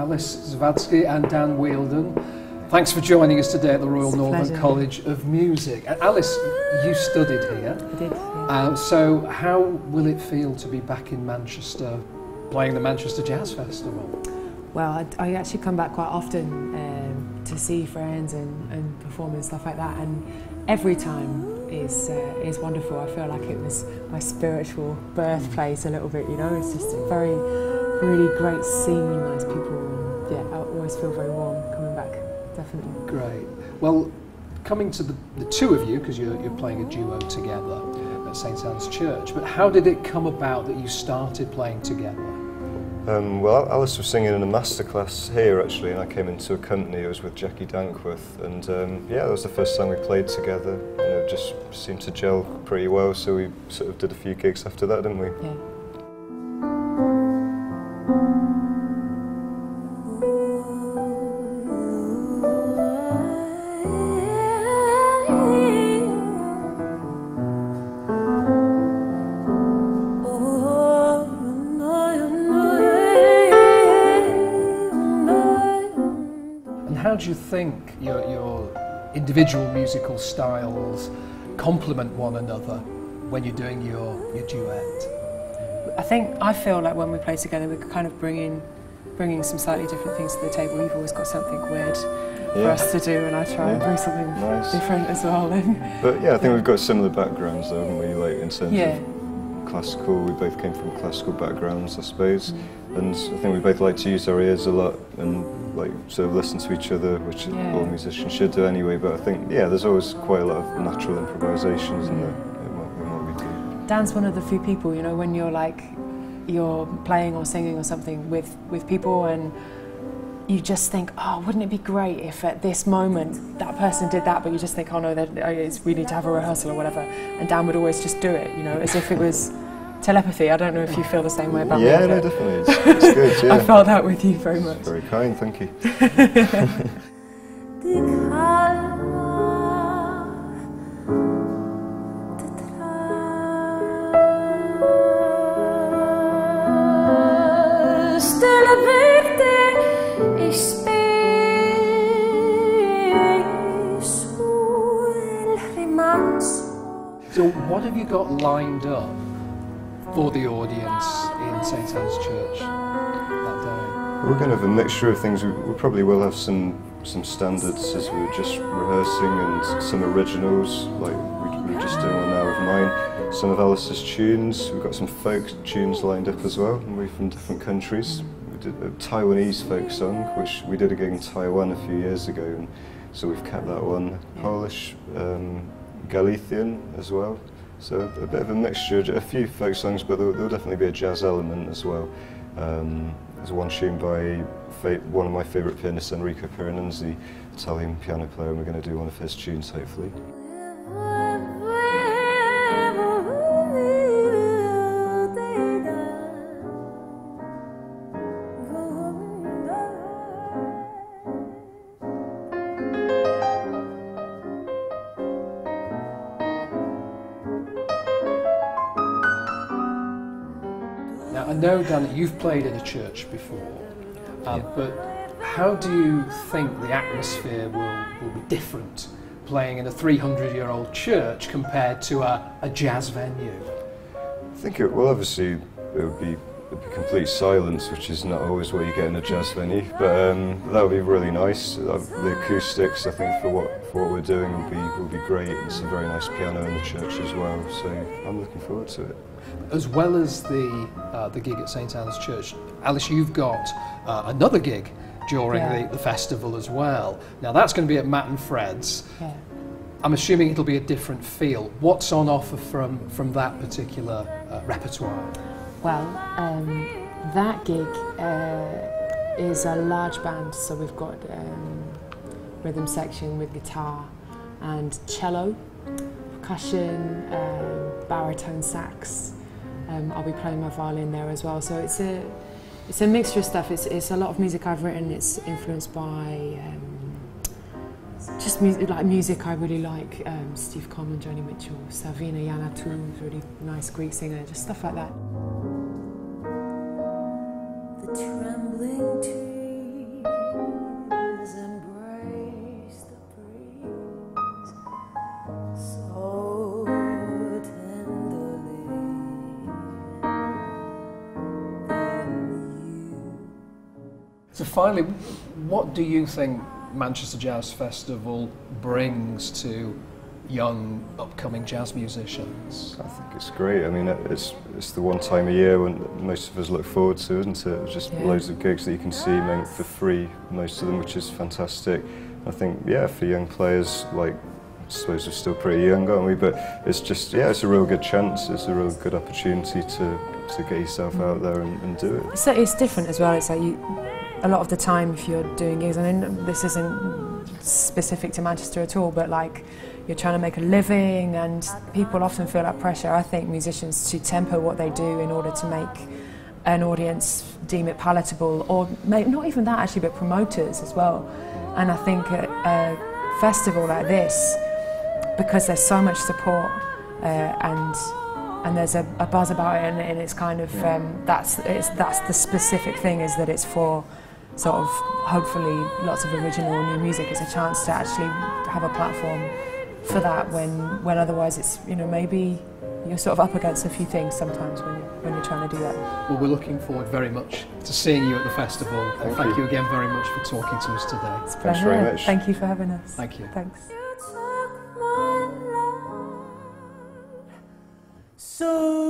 Alice Zawadzki and Dan Whieldon. Thanks for joining us today at the Royal Northern College of Music. Alice, you studied here. I did, yeah. So how will it feel to be back in Manchester playing the Manchester Jazz Festival? Well, I actually come back quite often to see friends and perform and stuff like that, and every time is wonderful. I feel like it was my spiritual birthplace a little bit, you know. It's just a really great scene, nice people. Yeah, I always feel very warm coming back, definitely. Great. Well, coming to the two of you, because you're playing a duo together at St Anne's Church, but how did it come about that you started playing together? Well, Alice was singing in a masterclass here actually, and I came into a company. I was with Jackie Dankworth, and yeah, that was the first song we played together, and it just seemed to gel pretty well, so we sort of did a few gigs after that, didn't we? Yeah. How do you think your individual musical styles complement one another when you're doing your duet? I feel like when we play together, we're kind of bringing some slightly different things to the table. You've always got something weird for us to do, and I try and bring something different as well. But yeah, I think we've got similar backgrounds, though, haven't we? Like in terms of classical, we both came from classical backgrounds, I suppose, and I think we both like to use our ears a lot and like sort of listen to each other, which all musicians should do anyway. But I think there's always quite a lot of natural improvisation, isn't there, in what we do. Dan's one of the few people, you know, when you're playing or singing or something with people, and you just think, oh, wouldn't it be great if at this moment that person did that, but you just think, oh no, we need to have a rehearsal or whatever, and Dan would always just do it, you know, as if it was telepathy. I don't know if you feel the same way about me. Yeah, no, definitely. It's good, yeah. I felt that with you very much. Very kind, thank you. So what have you got lined up for the audience in St Anne's Church that day? We're kind of a mixture of things. We probably will have some standards as we were just rehearsing, and some originals, like we were just doing one now with mine. Some of Alice's tunes. We've got some folk tunes lined up as well, and we're from different countries. We did a Taiwanese folk song, which we did a gig in Taiwan a few years ago, and so we've kept that one. Polish, Galician as well. So a bit of a mixture, a few folk songs, but there'll definitely be a jazz element as well. There's one tune by one of my favourite pianists, Enrico Piranesi, Italian piano player, and we're going to do one of his tunes, hopefully. Now, I know, Dan, that you've played in a church before, but how do you think the atmosphere will be different playing in a 300-year-old church compared to a jazz venue? I think obviously it would be complete silence, which is not always what you get in a jazz venue, but that would be really nice. The acoustics, I think, for what we're doing will be great. It's a very nice piano in the church as well, so I'm looking forward to it. As well as the gig at St Anne's Church, Alice, you've got another gig during the festival as well. Now that's going to be at Matt and Fred's. Yeah. I'm assuming it'll be a different feel. What's on offer from that particular repertoire? Well, that gig is a large band, so we've got rhythm section with guitar and cello, percussion, baritone sax. I'll be playing my violin there as well. So it's a mixture of stuff. It's a lot of music I've written. It's influenced by just music I really like. Steve Coleman, Joni Mitchell, Savina Yanatou, really nice Greek singer, just stuff like that. The trembling tree finally, what do you think Manchester Jazz Festival brings to young, upcoming jazz musicians? I think it's great. I mean, it's the one time a year when most of us look forward to, isn't it? Just loads of gigs that you can see meant for free, most of them, which is fantastic. I think, yeah, for young players, like, I suppose we're still pretty young, aren't we? But it's just, yeah, it's a real good chance. It's a real good opportunity to get yourself out there and do it. So it's different as well. It's like a lot of the time if you're doing gigs, I mean, this isn't specific to Manchester at all, but like, you're trying to make a living and people often feel that pressure, I think, musicians to tempo what they do in order to make an audience deem it palatable, or not even that actually, but promoters as well. And I think at a festival like this, because there's so much support and there's a buzz about it, and it's kind of that's the specific thing, is that it's for sort of hopefully lots of original new music. It's a chance to actually have a platform for that when otherwise it's, you know, maybe you're sort of up against a few things sometimes when you're trying to do that. Well, we're looking forward very much to seeing you at the festival. And thank you again very much for talking to us today. It's a Thanks pleasure. very much. Thank you for having us. Thank you. Thanks. So